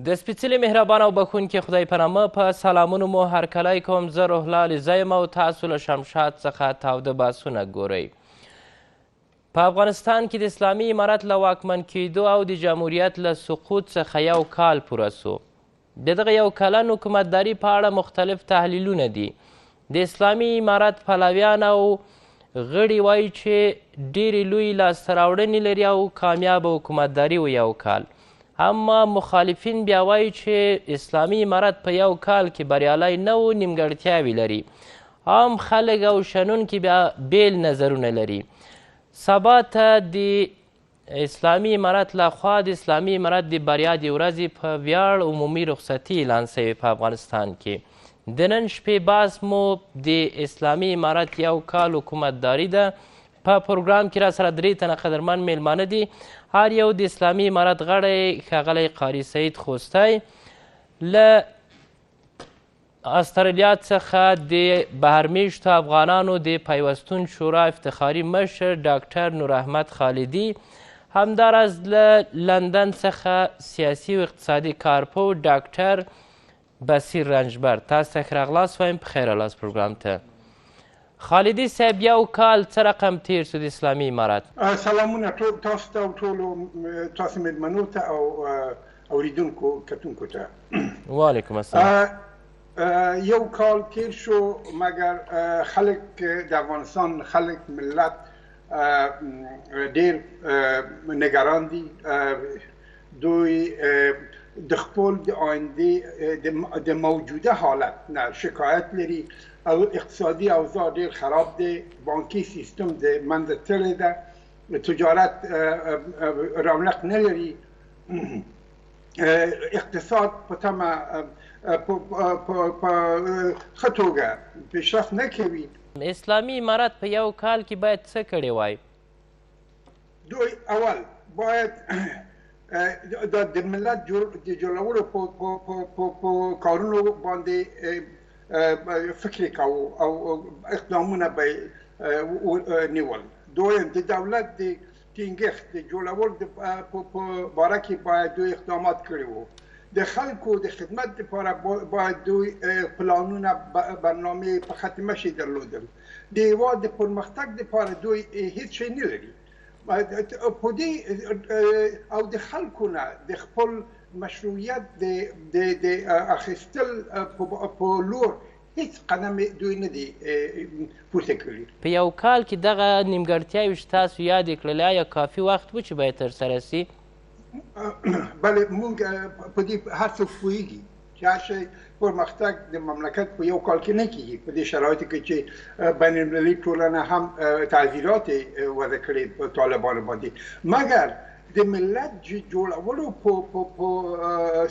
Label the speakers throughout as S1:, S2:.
S1: د سپېڅلي مهربان او بخښونکي خدای په نامه په سلامونو مو هرکلی کوم. زه روحله علیزی یم او تاسو له شمشاد څخه تاوده بحثونه ګورئ. په افغانستان کې د اسلامي امارت له واکمن کیدو او د جمهوریت له سقوط څخه یو کال پوره سو. د دغه یو کلن حکومتداري په اړه مختلف تحلیلونه دي. د اسلامي امارت پلویان او غړي وایي چې ډېرې لویې لاسته راوړنې لري او کامیابه حکومتداري و یو کال. اما مخالفین بیا وایي چې اسلامي امارت په یو کال کې بریالی نه و، نیمګړتیاوې لري. عام خلک او شنونکي بیا بیل نظرونه لري. سبا ته د اسلامي امارت لخوا د اسلامي امارت د بریا د ورځې په ویاړ عمومي رخصتي اعلان سوې په افغانستان کې. د نن شپې بحث مو د اسلامي امارت یو کال حکومتداري ده. په پروګرام کې را سره درې تنه قدرمن میلمانه دي. هر یو د اسلامي امارت غړی ښاغلی قاري سعید خوستی، له استرالیا څخه د بهرمیشتو افغانانو د پیوستون شورا افتخاري مشر ډاکټر نور احمد خالدي، همداراز له لندن څخه سیاسي و اقتصادي کارپو ډاکټر بصیر رنجبر. تاسو ته ښه راغلاست وایم، پخیر راغلاست پروګرام ته. خالدي صاحب، یو کال څه رقم تیر سو د اسلامي امارت؟
S2: سلامونه تاسو ته او ټولو تاسو مېلمنو ته او اوریدونکو کتونکو ته.
S1: وعلیکم السلام.
S2: یو کال تیر شو مګر خلک د افغانستان خلک ملت ډېر نگران دي. دوی د خپل د آینده د موجوده حالت نه شکایت لري او اقتصادي اوضاع ډېر خراب دی. بانکي سیستم د منځه تللی ده، تجارت رونق نه لري، اقتصاد په تمه په ښه توګه پیشرفت نه کوي.
S1: اسلامي امارت په یو کال کې باید څه کړی وای؟
S2: دوی اول باید د ملت د جوړولو په کارونو باندې فکر کاوه او اقدامونه به نیول. دویم د دولت د ټینګښت د جوړولو په باره کې باید دوی اقدامات کړي وو. د خلکو د خدمت لپاره باید دوی پلانونه برنامه په ختمه شي درلودل. د هېواد د پرمختګ لپاره دوی هیڅ شی نه لري. په دې او د خلکو نه د خپل مشروعیت د اخیستل په لور هیڅ قدم دوی نه دي پورته کړي.
S1: په یو کال کې دغه نیمګړتیاوې چې تاسو یادې کړلې، آیا کافي وخت و چې باید ترسره سي؟
S2: بله، موږ په دې هر څوک پوهېږي چې هر شی پرمختګ د مملکت په یو کال کې نه کېږي، په دې شرایطو کې چې بین المللي ټولنه هم تعذیرات وضع کړي په طالبانو باندې. مګر د ملت جوړولو په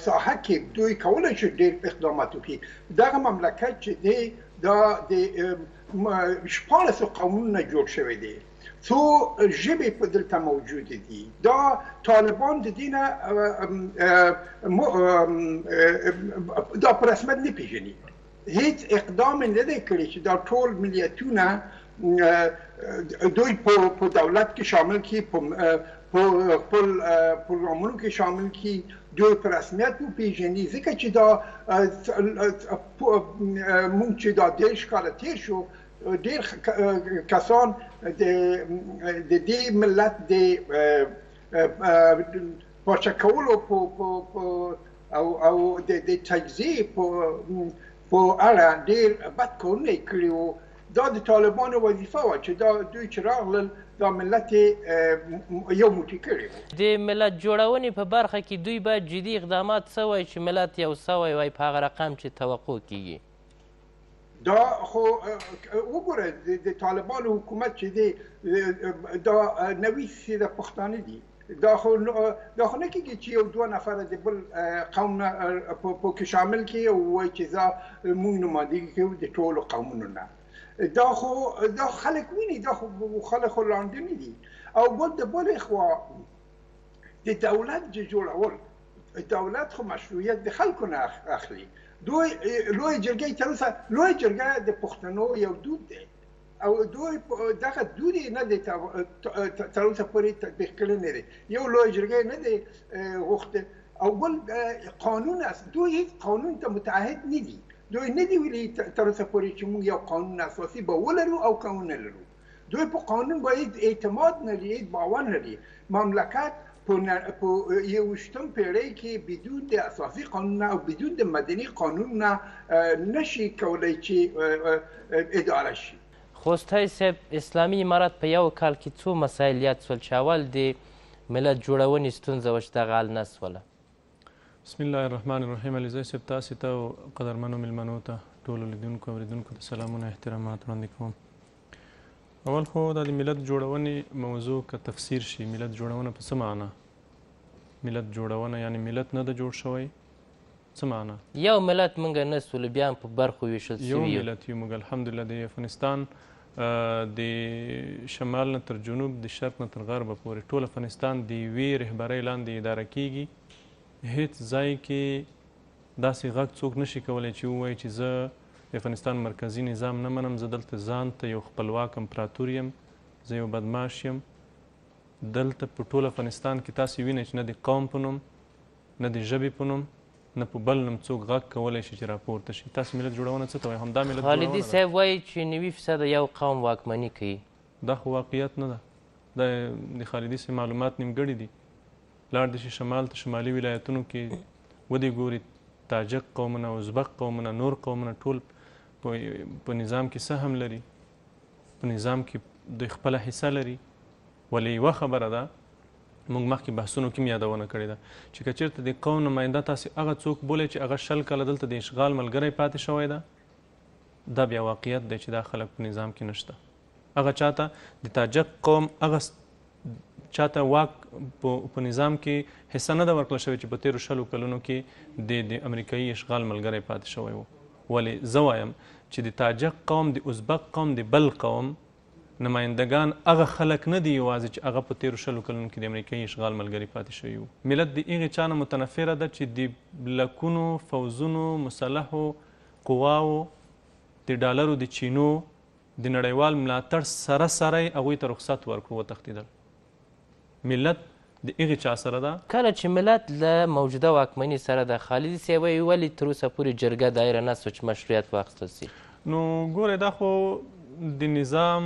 S2: ساحه کې دوی کولی شي ډېر اقدامات وکړي. دغه مملکت چې دی دا د 14 قومونو نه جوړ شوی دی، څو ژبې په دلته موجود دي. دا طالبان د دې دا په رسمیت نه پېژني، هیڅ اقدام نه دی کړی چې دا ټول ملیتونه دوی په دولت کې شامل کړي، په خپل پروګرامونو کې شامل کړي، دوی په رسمیت وپېژني. ځکه چې دا موږ چې دا 30 کاله تېر شو، ډېر کسان د دې ملت د پارچه کولو او د تجزیې په اړه ډېر بد کارونه یې کړي وو. دا د طالبانو وظیفه وه چې دا دوی چې راغلل دا ملت یو موټی کړی وو.
S1: د ملت جوړونې په برخه کې دوی باید جدي اقدامات څه وای چې ملت یو سوی وای په هغه رقم چې توقع کیږي؟
S2: دا خو وګوره، د طالبانو حکومت چې دی دا 90% د پښتانه دي. دا خو نه کېږي چې یو 2 نفره د بل قوم نه په کې شامل کړي او وایي چې موږ نمایندګي کوو د ټولو قومونو نه. دا خلک ویني، دا خو خلک خو لاندې نه دي. او د بلې خوا د دولت جوړول، دولت خو مشروعیت د خلکو نه اخلي. دوی لوی جرګې تر اوسه، لوی جرګه د پښتنو یو دود دی او دوی دغه دود نه دی تر اوسه پورې تطبیق کړی نه دی. یو لوی جرګې نه دی غوښتې اول قانون است. دوی هیچ قانون ته متعهد نه دي. دوی نه دي ویلي تر اوسه پورې چې موږ یو قانون اساسي به ولرو او که ونه لرو. دوی په قانون باید اعتماد نه لري، باور نه لري. مملکت په 21 پیړۍ کې بدون د اساسي قانون او بدون د مدني قانون نشي کولای چې اداره شي.
S1: خوستی صاحب، اسلامي امارت په یو کال کې څو مسایل یاد سول چې اول د ملت جوړونې ستونزه وه چې دغه حل نه سوله؟
S3: بسم الله الرحمن الرحیم. علیزی صاحب، تاسې ته او قدرمنو مېلمنو ته ټولو لیدونکو او اورېدونکو ته سلامونه احترامات وړاندې کوم. اول خو دا د ملت جوړونې موضوع که تفسیر شي، ملت جوړونه په څه معنا؟ ملت جوړونه یعنی ملت نه ده جوړ شوی، څه معنا؟
S1: یو ملت موږ نه سولو، بیا هم په برخو ویشل
S3: یو
S1: سوي
S3: ملت یو موږ الحمدلله. د افغانستان د شمال نه تر جنوب، د شرق نه تر غربه پورې ټول افغانستان د یوې رهبرۍ لاندې اداره کیږي. هیڅ ځای کې داسې غږ څوک نشي کولی چې ووایي چې زه د افغانستان مرکزي نظام نه منم، زه دلته ځان ته یو خپلواک امپراتور یم، زه یو بدماش یم. دلته په ټول افغانستان کې تاسې وینئ چې نه د قوم په نوم، نه د ژبې په نوم، نه په بل نوم څوک غږ کولی شي چې راپورته شي. تاسې ملت جوړونه څه ته وایي؟ همدا ملت جوړونه ده.
S1: خالدي صاحب وایي چې 90% یو قوم واکمني کوي.
S3: دا خو واقعیت نه ده. دا د خالدي صاحب معلومات نیمګړي دي. لاړ دې شي شمال ته، شمالي ولایتونو کې ودې ګوري تاجک قومونه، ازبک قومونه، نور قومونه ټول په نظام کې سهم لري، په نظام کې دوی خپله حصه لري. ولې یوه خبره ده، موږ مخکې بحثونو کې یادونه کړې ده چې که چېرته د قوم نماینده تاسې هغه څوک بولئ چې هغه 20 کاله دلته د اشغال ملګری پاتې شوی ده، دا بیا واقعیت دی چې دا خلک په نظام کې نشته. هغه چاته د تاجک قوم هغه چاته واک په نظام کې حصه نه ده ورکړل شوې چې په تېرو 20 کلونو کې د امریکایي اشغال ملګری پاتې شوی و. ولې زه وایم چې د تاجک قوم، د ازبک قوم، د بل قوم نمایندگان هغه خلک نه دي یوازې چې هغه په تېرو 20 کلونو کې د امریکایي اشغال ملګري پاتې شوي وو. ملت د هغې چا نه متنفره ده چې د لکونو فوزونو، مسلحو قواو، د ډالرو د چینو د نړیوال ملاتړ سره سره یې هغوی ته رخصت ورکړو وتښتېدل. ملت د هغې چا سره ده؟ کله
S1: چې ملت له موجوده واکمني سره ده، خالدي صاحب وایي ولې تر اوسه پورې جرګه دایره نه سوه چې مشروعیت واخیستل سي؟
S3: نو ګورئ، دا خو د نظام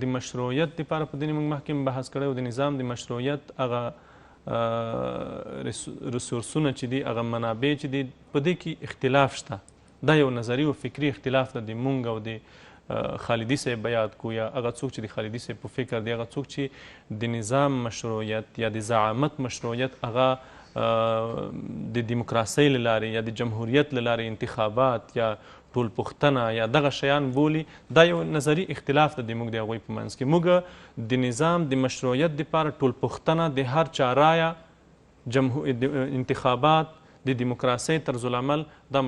S3: د مشروعیت دپاره په دې موږ مخکې بحث کړی و. د نظام د مشروعیت هغه ریسورسونه چې دي، هغه منابع چې دي، په دې کې اختلاف شته. دا یو نظري او فکري اختلاف ده. د مونږ او د خالدي صاحب به یاد کو، یا هغه څوک چې د خالدي صاحب په فکر دی، هغه څوک چې د نظام مشروعیت یا د زعامت مشروعیت هغه د دیموکراسۍ له لارې یا د جمهوریت له لارې انتخابات یا ټولپوښتنه یا دغه شیان بولي، دا یو نظري اختلاف ده د موږ د هغوی په منځ کې. موږ د نظام د مشروعیت دپاره ټولپوښتنه، د هر چا رایه، انتخابات، د دیموکراسۍ طرز العمل دا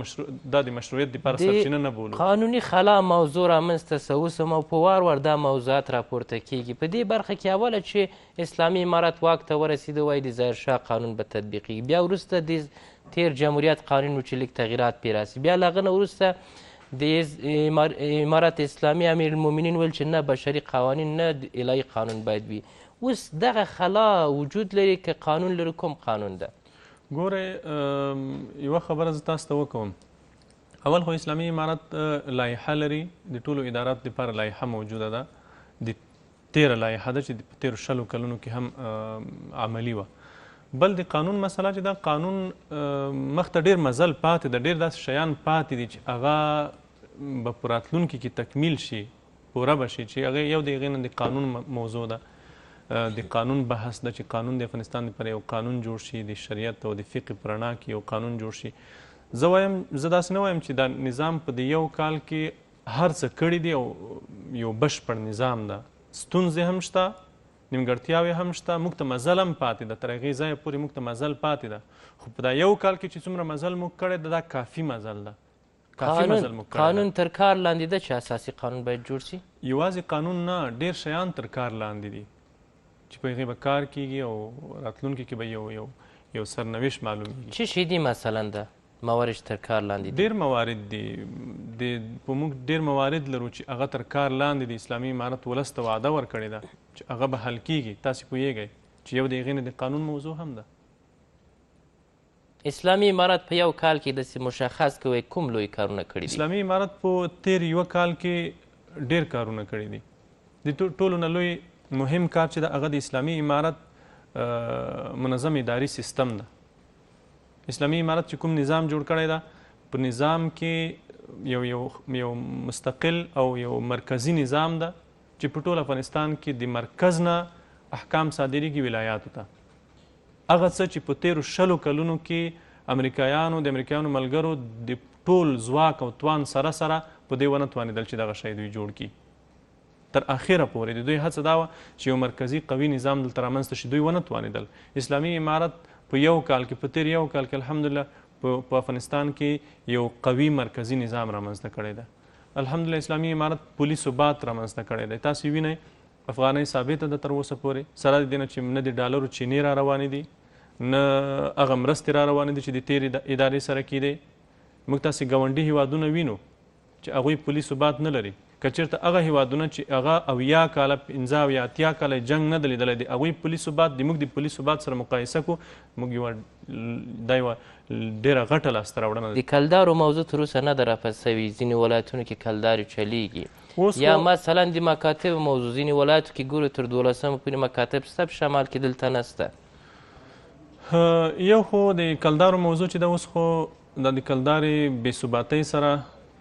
S3: د مشروعیت دپاره سرچینه نه بولو.
S1: قانوني خلا موضوع رامنځته سه اوس هم او په وار وار دا موضوعات راپورته کیږي. په دې برخه کې اوله چې اسلامي امارت واک ته ورسېده وایي د ظاهرشاه قانون به تطبیقیږي، بیا وروسته د تیر جمهوریت قانون و چې لږ تغییرات پرې راسي، بیا له هغه نه وروسته د امارت اسلامي امیرالمؤمنین ویل چې نه بشري قوانین نه الهي قانون باید وي. اوس دغه خلا وجود لري که قانون لري، کوم قانون ده؟
S3: ګورئ، یوه خبره زه تاسو ته وکوم. اول خو اسلامي امارت لایحه لري، د ټولو اداراتو دپاره لایحه موجوده ده. د تیره لایحه ده چې په تېرو 20 کلونو کې هم عملي وه. بل د قانون مسله چې دا قانون مخته ډېر مزل پاتې ده، ډېر داسې شیان پاتې دي چې هغه به په راتلونکي کې تکمیل شي، پوره به شي، چې هغه یو د هغې نه د قانون موضوع ده. د قانون بحث ده چې قانون د افغانستان لپاره یو قانون جوړ شي، د شریعت او د فقه په رڼا کې یو قانون جوړ شي. زه داسې نه وایم چې دا نظام په د یو کال کې هر څه کړي دي او یو بشپړ نظام ده. ستونزې هم شته، نیمګړتیاوې هم شته، موږ ته مزل هم پاتې ده، تر هغې ځایه پورې موږ ته مزل پاتې ده. خو په دا یو کال کې چې څومره مزل موږ کړی ده، دا کافي مزل ده.
S1: قانون تر کار لاندې ده چې اساسي قانون باید جوړ شي؟
S3: یوازې قانون نه، ډېر شیان تر کار لاندې دي چې په هغې به کار کیږي او راتلونکي کې به یو سرنوشت معلومیږي.
S1: څه شي دي مثلا ده موارد تر کار لاندې دي؟
S3: ډېر موارد دي. موږ ډېر موارد لرو چې هغه تر کار لاندې د اسلامي امارت ولس ته وعده ورکړې ده چې هغه به حل کیږي. تاسې پوهیږئ چې یو د هغې نه د قانون موضوع هم ده.
S1: اسلامي امارت په یو کال کې داسې مشخص کوئ کوم لوی کارونه کړي دي؟
S3: اسلامي امارت په تیر یوه کال کې ډېر کارونه کړي دي. د ټولو نه لوی مهم کار چې د هغه د اسلامي امارت منظم اداري سیستم ده. اسلامي امارت چې کوم نظام جوړ کړی ده په نظام کې یو مستقل او یو مرکزی نظام ده چې په ټول افغانستان کې د مرکز نه احکام صادریږي ولایاتو ته. هغه څه چې په تیرو 20 کلونو کې د امریکایانو ملګرو د ټول ځواک او توان سره په دې ونه توانېدل چې دغه شی دوی جوړ کړي. تر اخره پورې د دوی هڅه دا وه چې یو مرکزي قوي نظام دلته رامنځته شي، دوی ونه توانېدل. اسلامي امارت په یو کال کې په تیر یو کال کې الحمدلله په افغانستان کې یو قوي مرکزي نظام رامنځته کړی ده. الحمدلله اسلامي امارت پولي ثبات رامنځته کړی دی. تاسو وینئ افغانۍ ثابته ده تر اوسه پورې، سره د دې نه چې نه د ډالرو چینې را روانې دي نه هغه مرستې را روانې دي چې د تیرې ادارې سره کېدی. موږ تاسې ګاونډي هیوادونه وینو چې هغوی پولي ثبات نه لري. که چېرته هغه هیوادونه چې هغه 80 کاله 50 یا 80 کاله جنګ نه دی لیدلی د هغوی پولي ثبات د موږ د پولي ثبات سره مقایسه کړو، موږ دا یوه ډېره غټه لاسته راوړنه ده.
S1: د کلدارو موضوع تر اوسه نه ده رفع سوي. ځینې ولایتونو کې کلدارې چلیږي، یا مثلا د مکاتب موضوع ځینې ولایتو کې ګورو تر 12 پورې مکاتب شته، په شمال کې دلته نسته.
S3: یو خو د کلدارو موضوع چې ده اوس خو د کلدارې بې ثباتۍ سره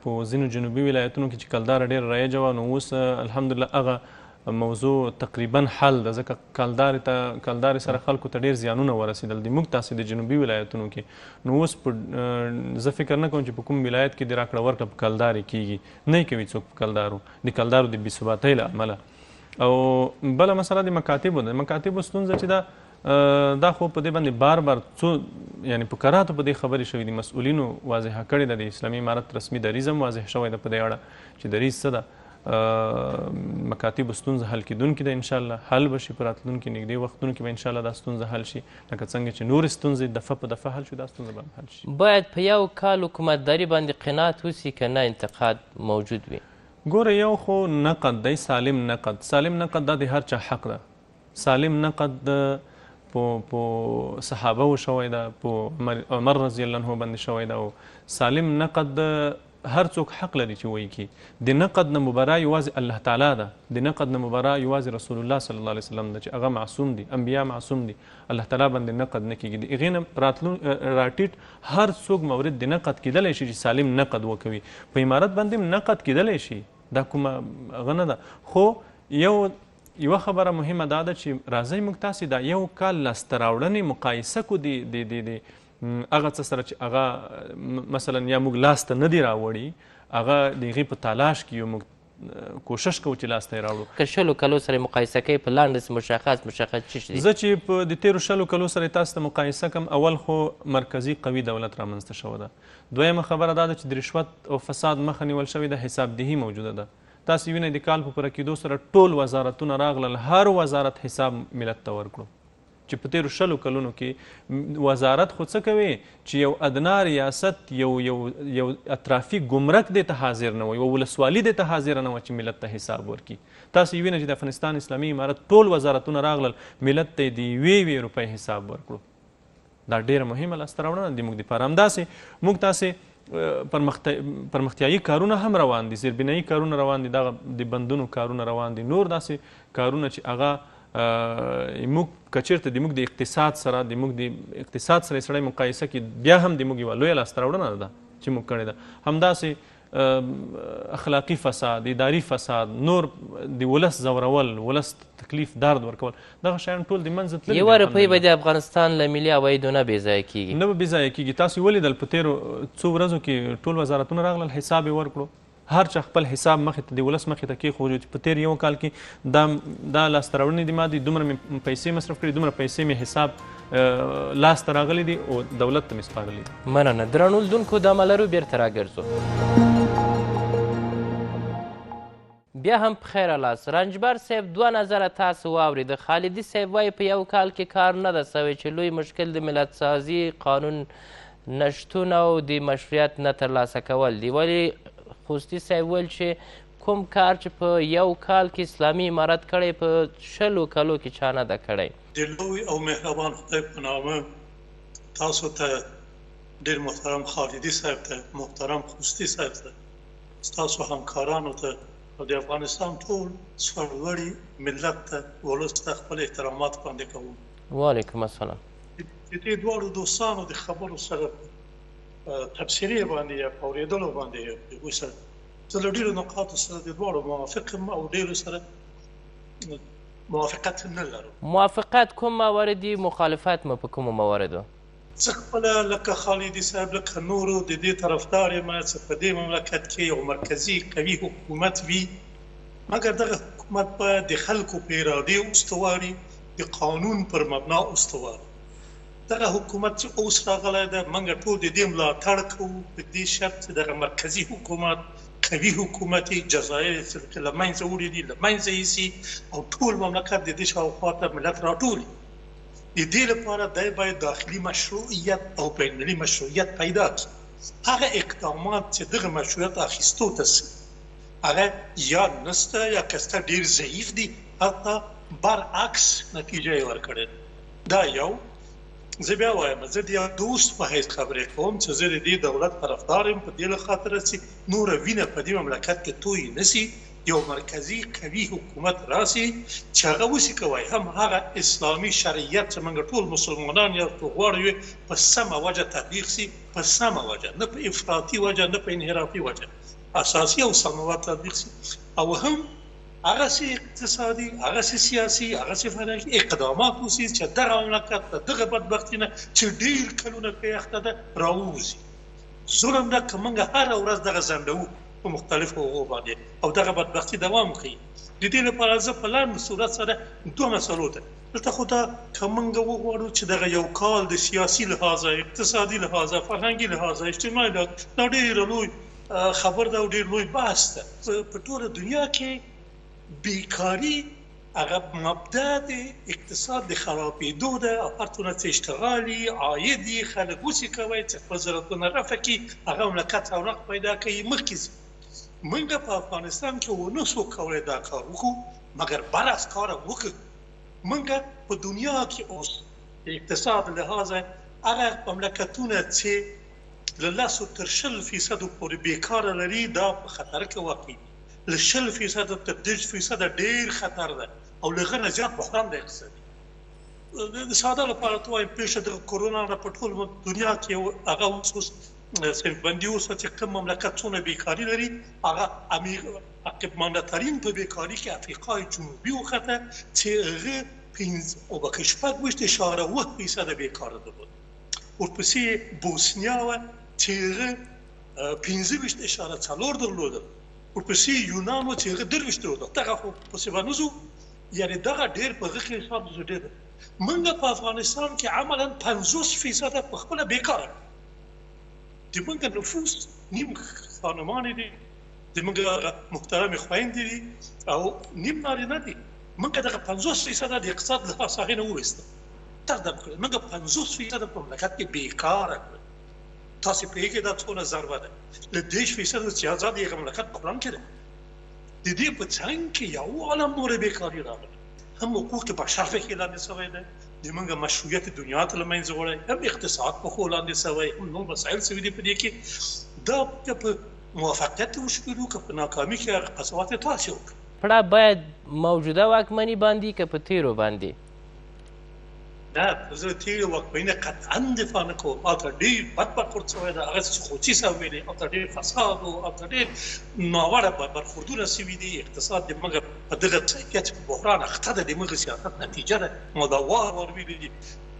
S3: په ځینو جنوبي ولایتونو کې چې کلداره ډېره رایجه وه، نو اوس الحمدلله هغه موضوع تقریبا حل ده، ځکه کلدارې سره خلکو ته ډېر زیانونه ورسېدل دي موږ تاسې د جنوبي ولایتونو کې. نو اوس زه فکر نه کوم چې په کوم ولایت کې د راکړه ورکړه په کلدارې کېږي، نه یې کوي څوک په کلدارو د بې ثباتۍ له امله. او بله مسله د مکاتبو ده. مکاتبو ستونزه چې ده دا خو په دې باندې بار یعنی په کراتو په دې خبرې شوي دي، مسؤلینو واضحه کړې ده، د اسلامي امارت رسمي دریځ هم واضح شوی ده په دې اړه چې دریځ څه ده. مکاتبو ستونزه حل کېدونکې ده، انشاءالله حل به شي په راتلونکي نږدې وختونو کې به انشاءالله دا ستونزه حل شي، لکه څنګه چې نورې ستونزې دفعه په دفعه حل شي دا ستونزه به هم حل شي.
S1: باید په یو کال حکومتداري باندې قناعت وسي که نه انتقاد موجود وي؟
S3: ګوره یو خو نقد دی، سالم نقد دا د هر چا حق ده. سالم نقد په صحابه و شوی ده، په عمر رضی الله عنه باندې شوی ده. او سالم نقد هر څوک حق لري چې وایي کړي. د نقد نه مبرا یوازې الله تعالی ده، د نقد نه مبرا یوازې رسول الله صلی الله علیه وسلم ده چې هغه معصوم دي، انبیا معصوم دي، الله تعالی باندې نقد نه کېږي. د هغې نه راټیټ هر څوک مورد د نقد کېدلی شي چې سالم نقد وکوي. په امارت باندې هم نقد کېدلی شي، دا کومه هغه نه ده. خو یوه خبره مهمه دا ده چې راځئ موږ تاسې دا یو کال لاسته راوړنې مقایسه کړو د هغه څه سره چې هغه مثلا یا موږ لاسته نه دي راوړي، هغه د هغې په تلاش کې یو موږ کوشش کوو چې لاسته یې راوړو.
S1: که 20 کلو سره مقایسه کوي په لاندې مشخص څه دي؟
S3: زه چې په د تیرو 20 کلو سره تاسو ته مقایسه کوم، اول خو مرکزي قوي دولت رامنځته شوی ده. دویمه خبره دا ده چې د رشوت او فساد مخه نیول شوې ده، حسابدهي موجوده ده. تاسو وینئ د کال په پوره کېدو سره ټول وزارتونه راغلل، هر وزارت حساب ملت ته ورکړو چې په تیرو 20 کلونو کې وزارت خو څه کوي چې یو ادنا ریاست یو اطرافي ګمرک دې ته حاضر نه وي، یو ولسوالي دې ته حاضر نه وي چې ملت ته حساب ورکړي. تاسو وینئ چې د افغانستان اسلامي امارت ټول وزارتونه راغلل، ملت ته د 1 روپۍ حساب ورکړو. دا ډېره مهمه لاسته راوړنه د موږ دپاره. همداسې موږ تاسې پرمختیایي کارونه هم روان دي، زیربنایي کارونه روان دي، دغه د بندونو کارونه روان دي، نور داسې کارونه چې هغه موږ که چېرته د موږ د اقتصاد سره سړی مقایسه کړي، بیا هم د موږ یوه لویه لاسته راوړنه ده چې موږ کړې ده. همداسې اخلاقي فساد، اداري فساد، نور د ولس ځورول، ولس تکلیف درد ورکول، دغه شیان ټول د منځه تللي.
S1: 1 روپۍ به د افغانستان له ملي عوایدو نه بېځایه کېږي،
S3: نه به بېځایه کېږي. تاسو ولیدل په تېرو څو ورځو کې ټول وزارتونه راغلل، حساب یې ورکړو، هر چا خپل حساب مخې ته د ولس مخې ته کېښودو چې په تېر یو کال کې دا لاسته راوړنې دي، ما دي دومره مې پیسې مصرف کړي، دومره پیسې مې حساب لاسته راغلی دي او دولت ته مې سپارلی دي.
S1: مننه. درنو لیدونکو دمه لرو، بیرته راګرځو. بیا هم په خیره لاس. رنجبر صاحب 2 نظره تاسو واورید. خالدي صاحب وایي په یو کال کې کار نه ده سوی چې لوی مشکل د ملت سازي، قانون نشتون او د مشروعیت نه ترلاسه کول دي. ولې خوستي صاحب ویل چې کوم کار چې په یو کال کې اسلامي امارت کړی په 20 کلو کې چا نه ده کړی.
S4: د لوی او مهربان خدای په نامه تاسو ته ډېر محترم خالدي صاحب ته، محترم خوستي صاحب ته، ستاسو همکارانو ته او د افغانستان ټول سرلوړي ملت ته ولس ته خپل احترامات وړاندې کوم.
S1: وعلیکم السلام.
S4: د دې دواړو دوستانو د خبرو سره تفسیري باندې یا په اورېدلو باندې هغوی سره زه له ډېرو نقاطو سره د دواړو موافق یم او ډېرو سره موافقت نه لرو.
S1: موافقت کوم موارد دي، مخالفت مو په کومو مواردو؟
S4: زه خپله لکه خالدي صاحب لکه نورو د دې طرفدار یم چې په دې مملکت کې یو مرکزي قوي حکومت وي، مګر دغه حکومت باید د خلکو په ارادې استواري، د قانون پر مبنا استواري. دغه حکومت چې اوس راغلی ده موږ ټول د دې ملاتړ کوو په دې شرط چې دغه مرکزي حکومت قوي حکومت جزایر چې له منځه وړي دي له منځه یوسي او ټول مملکت د دې شاوخوا ته ملت راټولي. د دې لپاره دی باید داخلي مشروعیت او بینالمللي مشروعیت پیدا کړي. هغه اقدامات چې دغه مشروعیت اخیستو ته سي هغه یا نسته یا کسته ډېر ضعیف دي، حتی برعکس نتیجه یې ورکړې. دا یو. زه بیا وایم زه د یو دوست په حیث خبرې کوم چې زه د دې دولت طرفدار یم په دې له خاطره چې نوره وینه په دې مملکت کې توی نه سي، یو مرکزي قوي حکومت راسي چې هغه وسي کوي هم هغه اسلامي شریعت چې موږ ټول مسلمانان یو غواړو په سمه وجه تطبیق سي، په سمه وجه، نه په افراطي وجه نه په انحرافي وجه، اساسي او سمه وجه تطبیق سي. او هم هغه سي اقتصادي، هغه سي سیاسي، هغه سي فرهنګي اقدامات وسي چې دغه مملکت ته دغه بدبختي نه چې ډېر کلونه په یخته ده راووځي. ظلم ده که موږ هره ورځ دغه ځنډوو په مختلفو هغو باندې او دغه بدبختي دوام کوي. د دې لپاره زه په لاندې صورت سره دوه مسلو ته دلته خو دا که موږ وغواړو چې دغه یو کال د سیاسي لحاظه، اقتصادي لحاظه، فرهنګي لحاظه، اجتماعي لحاظه دا ډېر لوی خبر ده او ډېر لوی بحث ده. په ټوله دنیا کې بیکاري هغه مبدا د اقتصاد د خرابېدو ده او هر څومره چې اشتغالي عاید یې خلک وسې کوي چې خپل ضرورتونه رفع کړي هغه مملکت سوراق پیدا کوي مخکې ځي. موږ په افغانستان کې ونه سو کولی دا کار وکړو، مګر برعکس کار وکړو. موږ په دنیا کې اوس د اقتصاد لحاظه هغه مملکتونه چې له 10 تر 20% پورې بیکاره لري دا په خطر کې واقع دي. له 20% تر 10% ډېر خطر ده او له هغه نه زیات بحران دی اقتصادي. د ساده لپاره ته وایم پیښه د کرونا نه په ټول دنیا کې هغه اوس صرف بندي اوس چې کوم مملکت څونه بیکاري لري هغه عقبمانده‌ترین په بیکاري کې افریقای جنوبي وخته چې هغه 5.8% بیکاره درلود. ورپسې بوسنیا وه چې هغه 15.4 درلوده. ورپسې یونان و چې هغه 23 درلوده. دغه خو پسې به نه ځو، یعنې دغه ډېر په هغه کې حساب ډېر ده. موږ په افغانستان کې عملاً 50% په خپله بیکاره د موږ نفوس نیم خانمانې دي، د موږ محترمې خویندې دي او نیم نارینه دي. موږ دغه 50% د اقتصاد له هغې نه وویسته درد کړل. موږ 50% په مملکت کې بیکاره کړل. تاسې پوهېږئ دا څونه ضربه ده. له 10% چې ازاد یې مملکت په قرآن کې ده. د دې په څنګ کې یو عالم نورې بیکاري راغله. هم حقوق بشر پکې لاندې شوی دی، د موږ مشروعیت دنیا ته له منځه وړی، هم اقتصاد پکې لاندې شوی، هم نور مسایل شوي دي په دې کې. دا که په موفقیت وشمېرو که په ناکامي کې هغه قضاوت یې تاسې وکړو.
S1: پړه باید موجوده واکمني باندې که په تیرو باندې؟
S4: نه، زه تیرو واکمنۍ قطعا دفاع نه کوم. هلته ډېر بد برخورد شوی ده، هغه سقوطي شوی دی، هلته ډېر فساد و، هلته ډېر ناوړه برخوردونه شوي دي. اقتصاد د موږ په دغه کیفیت په بحران اخته ده، د موږ سیاست نتیجه ده. ما دا وار ویلي دي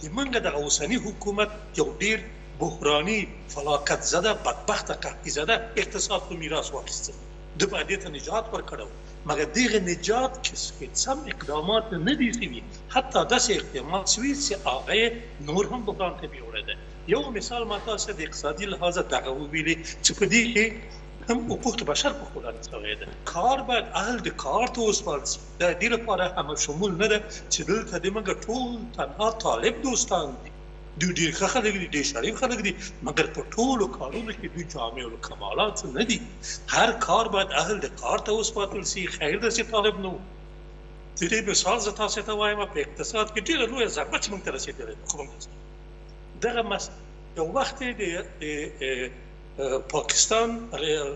S4: د موږ دغه اوسني حکومت یو ډېر بحراني فلاکت زده بدبخته قحطي زده اقتصاد په میراث واخیسته. ده باید دې ته نجات ورکړی و، مګر دغه نجات کې سم اقدامات نه دي شوي. حتی داسې اقدامات شوي چې هغه یې نور هم بحران ته بیوړی دی. یو مثال ما تاسو د اقتصادي لحاظه دغه وویلې چې په دې کې هم حقوق بشر په خو لاندې شوی دی. کار باید اهل د کار ته وسپارل شي. د دې لپاره همه شمول نه ده چې دلته د موږ ټول تنها طالب دوستان دي. دوی ډېر ښه خلک دي، ډېر شریف خلک دي، مګر په ټولو کارونو کې دوی جامع الکمالات نه دي. هر کار باید اهل د کار ته وسپارل شي، خیر داسې طالب نه و. د دې مثال زه تاسو ته وایم په اقتصاد کې ډېره لویه ضربه چې موږ ته رسېدلې ده. خو دغه یو وخت د پاکستان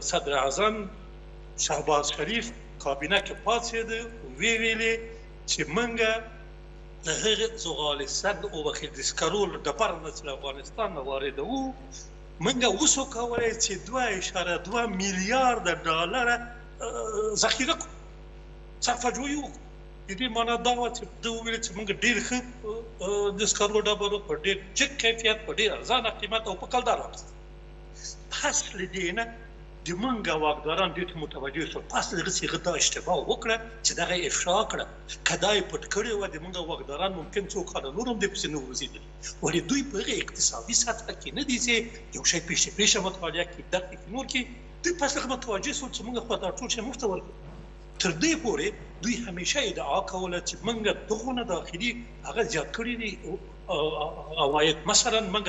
S4: صدر اعظم شهباز شریف کابینه کې پاتې ویلې چې منګه د هغه زغال صد او بخیر د سکرول د پرنس افغانستان واردو منګه وسو کولای چې 2.2 میلیارډ ډالر ذخیره کو صرفه جوړو د دې معنا دا و چې د ویل چې موږ ډیر ښه د سکرو ډبرو په ډیر جګ کیفیت په ډیر ارزانه قیمت او په کلدار واخیست پس لدینه د منګه واکداران دې ته متوجه شو پس دغه صيغه دا اشتباه وکړه چې دغه افشا کړه کدای پټ کړي و د منګه واکداران ممکن څو کال نورم د پسې نه وزیدل ولې دوی په اقتصادي سطح کې نه دي چې یو شی پیشه مطالعه کې دقیق نور کې دوی پس هغه متوجه شو چې موږ خو دا ټول شی مفت ورکړو تر دې پورې دوی همیشه ادعا کوله چې موږ دغه داخلي هغه زیات کړی دي عواید مثلا موږ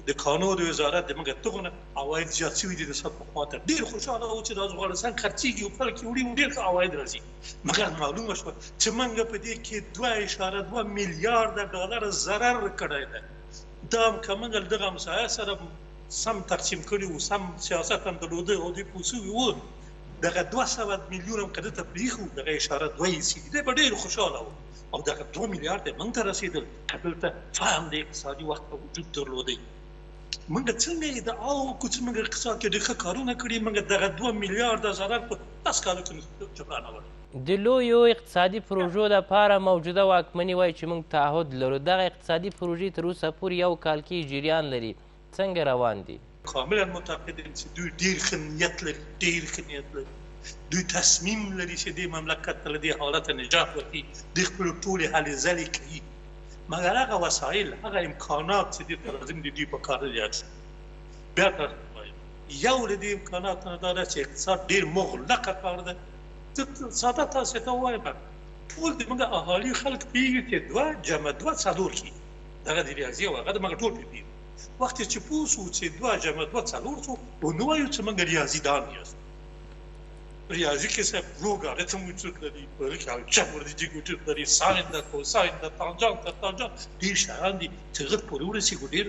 S4: د قانون وزارت د موږ دغه عواید زیات شوي دي د صد په خاطر ډیر خوشاله او چې د افغانستان خرڅيږي او په کې وړي ډیر عواید راځي مګر معلومه شو چې موږ په دې کې 2.2 میلیارډ ډالر ضرر کړی دی دا کومه دغه مسایه سره سم تقسیم کړي او سم سیاست هم درلوده او د پوسوي وو دغه 200 میلیون هم کده ته پریخو دغه اشاره دوی سي دې په ډیر خوشاله او دغه 2 میلیارډ موږ ته رسیدل کله ته فهم د اقتصادي وخت په وجود درلودي موږ څنګه دا او کوڅ موږ اقتصاد کې د کارونه کړی موږ دغه 2 میلیارډ ضرر په تاسو کالو کې جبران ور
S1: د لویو اقتصادي پروژو لپاره موجوده واکمني وایي چې موږ تعهد لرو دغه اقتصادي پروژې تر اوسه پورې یو کال کې جریان لري څنګه روان دي
S4: کاملا متعقدين چې دوی ډیر خنیت لري دوی تصمیم لري چې د مملکت له دې حالت نجات ورکړي د خپل ټول هلې ځلې کوي مګر هغه وسایل هغه امکانات چې دوی لازم دي دوی په کار لري بیا یو له دې امکاناتو نه دا چې اقتصاد ډیر مغلقه کار ده ساده تاسو ته وایم ټول د موږ اهالي خلک پیږي چې 2 جمع 2 څلور کی دغه د ریاضي او هغه د موږ ټول پیږي وخت چې پوسو چې 2 جمع 2 څلور څو نو وایو چې موږ ریاضي دان یاست ریاضي کې څه لوګاریتم وجود لري په کې جبر دي وجود لري ساين د کوساين د تانجانت دې شان دي چې غږ پورې ورسي ګډیر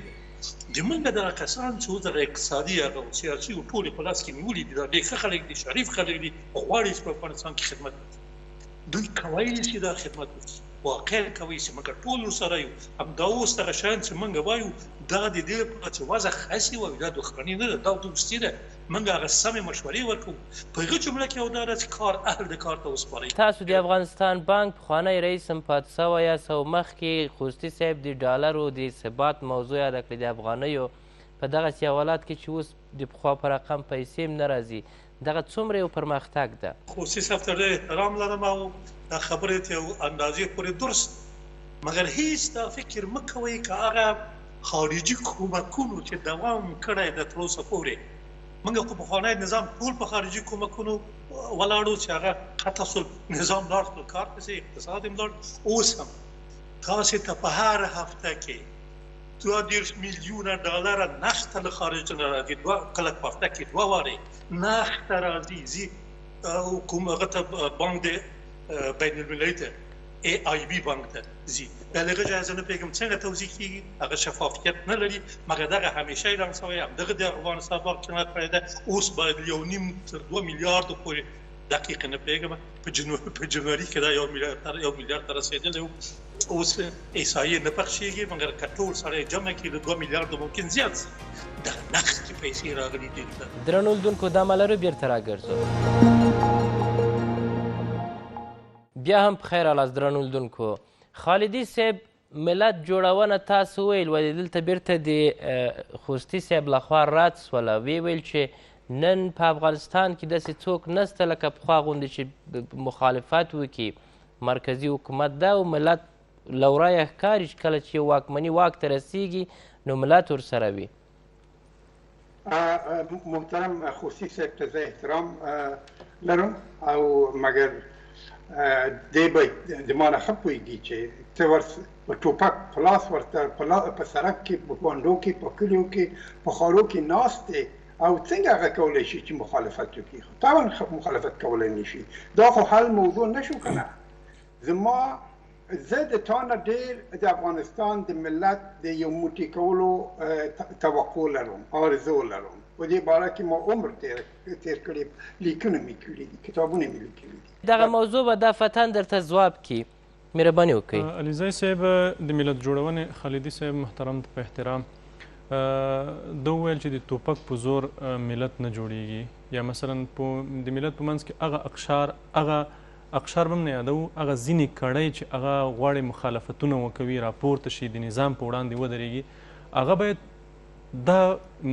S4: د موږ د کسان چې د اقتصادي او سیاسي ټول په لاس کې نیولې دي د خلک دي شریف خلک دي غواړي په افغانستان کې خدمت دوی کوي چې دا خدمت واقع کوي چې موږ ټول سره یو هم دا اوس دغه شان چې موږ وایو دا د دې په چې وضع خاصي وي دا دښمني نه ده دا دوستي ده موږ هغه سمې مشورې ورکوو په هغه جمله کې یو دا چې کار اهل د کار ته وسپارئ
S1: تاسو د افغانستان بانک پخوانی رئیس هم پاتې سوی یاست او مخکې خوستي صاحب د ډالرو د ثبات موضوع یاده کړې د افغانیو په دغسې حوالات کې چې اوس د پخوا په رقم پیسې هم نه راځي دغه څومره یو پرمختګ ده
S4: خوستي صاحب ته ډېر احترام لرم او دا خبرې ته یو اندازې پورې درست مګر هیڅ دا فکر مه کوئ که هغه خارجي کومکونو چې دوام کړی د تر اوسه پورې موږ خو پخوانی نظام ټول په خارجي کومکونو ولاړو چې هغه قطع نظام لاړ خپل کار پسې اقتصاد هم لاړ اوس هم تاسې ته په هر هفته کې 2 میلیونه ډالر نقد له خارج نه راځي کله په هفته کې 2 وارې نقد راځي کوم هغه ته بانک د بین المللي ته AIB بانک ته ځي دغه اجازه نه پیګم څنګه توضیح کیږي هغه شفافیت نه لري مګر دغه همیشه اعلان شوی هم دغه د افغانستان بانک څنګه کړی ده اوس باید 1.5 تر 2 میلیارډ پورې دقیق نه پیګم په جنوري کې دا 1 میلیارډ ته رسیدلی اوس احصایې نه پخشېږي مګر که ټول سره جمع کړي د 2 میلیارډ ممکن زیات شي د نقد پیسې راغلي دي
S1: درنو لیدونکو دا ملرو بیرته راګرځو بیا هم په خیر راغلاست درنو لیدونکو خالدي صاحب ملت جوړونه تاسو ویل ولې دلته بیرته د خوستي صاحب لخوا رد سوله ویل چې نن په افغانستان کې داسې څوک نسته لکه پخوا غوندې چې مخالفت وکړي مرکزي حکومت ده او ملت له ورایه ښکاري چې کله چې واکمني واک ته رسیږي نو ملت ورسره وي
S2: محترم خوستي صاحب ته زه احترام لرم او مګر دی به د ما نه ښه پوهېږي چې ته په ټوپک په لاس ورته په سړک کې په بانډو کې په کلیو کې په ښارو کې ناست دی او څنګه هغه کولی شي چې مخالفت وکړي طبعا مخالفت کولی نه شي دا خو حل موضوع نه شو که نه زما زه د تا نه ډېر د افغانستان د ملت د یو موټی کولو توقع لرم، آرزو لرم. په دې باره کې ما عمر تیر کړی، لیکنه مې کړي دي، کتابونه مې لیکلي دي.
S1: دغه موضوع به دا فتن درته ځواب کړي، مهرباني وکړئ.
S3: علیزی صاحب د ملت جوړونې خالدي صاحب محترم ته په احترام ده وویل چې د ټوپک په زور ملت نه جوړیږي، یا مثلا د ملت په منځ کې هغه اقشار به هم نه یادوو، هغه ځینې کړۍ چې هغه غواړي مخالفتونه وکوي، راپورته شي، د نظام په وړاندې ودرېږي، هغه باید دا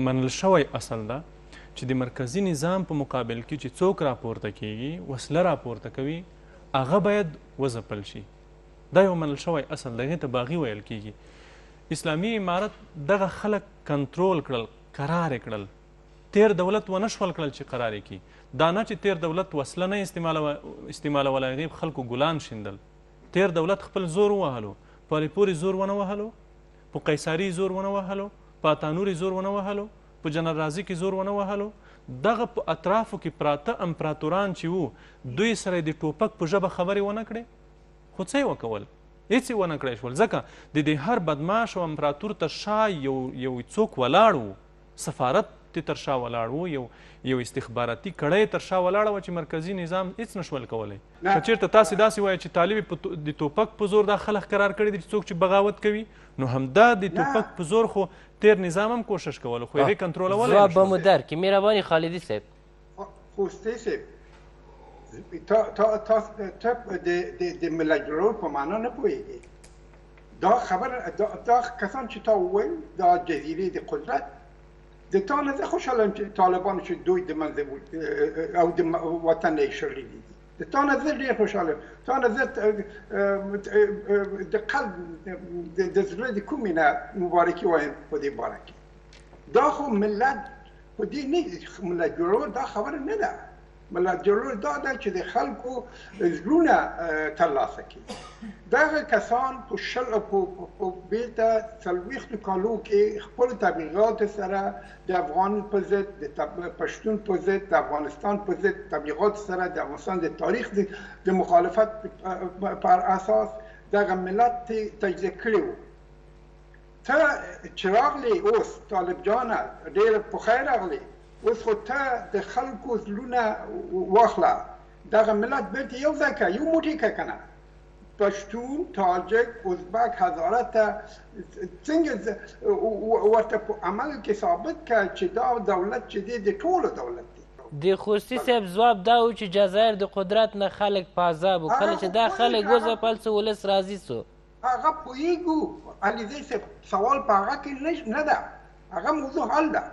S3: منل شوی اصل ده چې د مرکزي نظام په مقابل کې چې څوک راپورته کیږي، وسله راپورته کوي، هغه باید وځپل شي. دا یو منل شوی اصل دی، هغې ته باغي ویل کیږي. اسلامي امارت دغه خلک کنټرول کړل، قرار کړل، تیر دولت ونه شول کړل چې قرار کړي. دا نه چې تیر دولت وسله نه استعمالوله، هغې خلکو ګلان شیندل. تیر دولت خپل زور ووهلو، په الیپورې زور ونه وهلو، په قیصاري زور ونه وهلو، په اتانوري زور ونه وهلو، په جنرال رازي کې زور ونه وهلو. دغه په اطرافو کې پراته امپراتوران چې وو، دوی سره د ټوپک په ژبه خبرې ونه کړې، خو څه یې وکول؟ هېڅ یې ونه کړی شول، ځکه د دې هر بدماش او امپراتور تر شا یو څوک ولاړ و، سفارت ته تر شا ولاړ و، یو استخباراتي کړۍ تر شا ولاړه وه چې مرکزي نظام هېڅ نشول کولی. که چېرته تاسې داسې وایئ چې طالب د ټوپک په زور دا خلک قرار کړي دي چې څوک چې بغاوت کوي، نو همدا د ټوپک په زور خو تیر نظام هم کوشش کولو، خو هغې کنټرولولی
S1: ځواب به مو درکړي. مهرباني خالدي صاحب.
S2: خوستی صاحب، ته د ملت جوړولو په معنا نه پوهېږې. دا خبر دا کسان چې تا وویل، دا جزیرې د قدرت، د تا نه زه خوشحاله یم چې طالبانو چې دوی د منځه او د وطن یې شړلي دي، د تا نه زه ډېر خوشحاله یم. تا نه زه د قلب د زړه د کومې نه مبارکي وایم په دې باره کې. دا خو ملت په دې نه، ملت جوړول دا خبره نه ده. ملت جوړول دا ده چې د خلکو زړونه ترلاسه کړي. دغه کسان په بیرته 40 کالو کې خپل تبلیغات سره د افغان په ضد، د پښتون په ضد، د افغانستان په ضد تبلیغات سره د افغانستان د تاریخ د مخالفت پر اساس دغه ملت تجزیه کړی و. ته چې راغلی اوس طالب جانه، ډېر پخیر راغلی، اوس خو ته د خلکو زړونه واخله، دغه ملت بیرته یو ځای کړه، یو موټی کړه که نه. پښتون، تاجک، ازبک، هزاره ته څنګه ورته په عمل کې ثابت کړه چې دا دولت چې دی د ټولو دولت دی.
S1: د خوستي صاحب ځواب دا و چې جزایر د قدرت نه خلک په عذاب و، کله چې دا خلک وځپل څه ولس راضي سو.
S2: هغه پوهېږو. علیزی صاحب، سوال په هغه کې نه ده، هغه موضوع حل ده،